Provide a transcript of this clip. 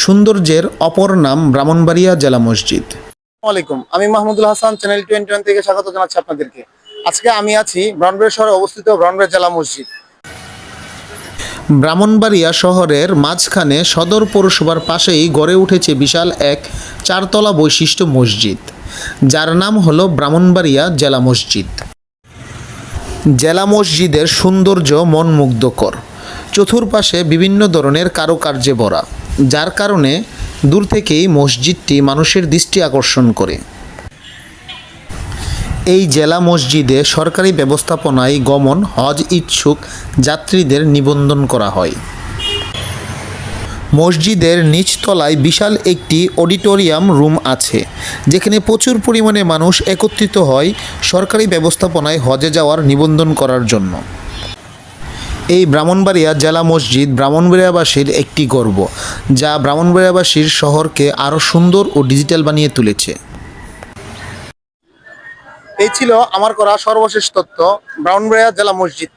সৌন্দর্যের অপর নাম ব্রাহ্মণবাড়িয়া জেলা মসজিদ। আসসালামু আলাইকুম, আমি মাহমুদুল হাসান, চ্যানেল 21 থেকে স্বাগত জানাচ্ছি আপনাদেরকে। আজকে আমি আছি ব্রাহ্মণবাড়িয়া শহরে অবস্থিত ব্রাহ্মণবাড়িয়া জেলা মসজিদ। ব্রাহ্মণবাড়িয়া শহরের মাঝখানে সদর পৌরসভার পাশেই গড়ে উঠেছে বিশাল এক চারতলা বৈশিষ্ট্য মসজিদ, যার নাম হলো ব্রাহ্মণবাড়িয়া জেলা মসজিদ। জেলা মসজিদের সৌন্দর্য মনমুগ্ধকর, চতুর্পাশে বিভিন্ন ধরনের কারুকার্যে ভরা, যার কারণে দূর থেকেই মসজিদটি মানুষের দৃষ্টি আকর্ষণ করে। এই জেলা মসজিদে সরকারি ব্যবস্থাপনায় গমন হজ ইচ্ছুক যাত্রীদের নিবন্ধন করা হয়। মসজিদের নিচতলায় বিশাল একটি অডিটোরিয়াম রুম আছে, যেখানে প্রচুর পরিমাণে মানুষ একত্রিত হয় সরকারি ব্যবস্থাপনায় হজে যাওয়ার নিবন্ধন করার জন্য। এই ব্রাহ্মণবাড়িয়া জেলা মসজিদ ব্রাহ্মণবাড়িয়াবাসীর একটি গর্ব, যা ব্রাহ্মণবাড়িয়াবাসীর শহরকে আরও সুন্দর ও ডিজিটাল বানিয়ে তুলেছে। এই ছিল আমার করা সর্বশেষ তথ্য ব্রাহ্মণবাড়িয়া জেলা মসজিদ।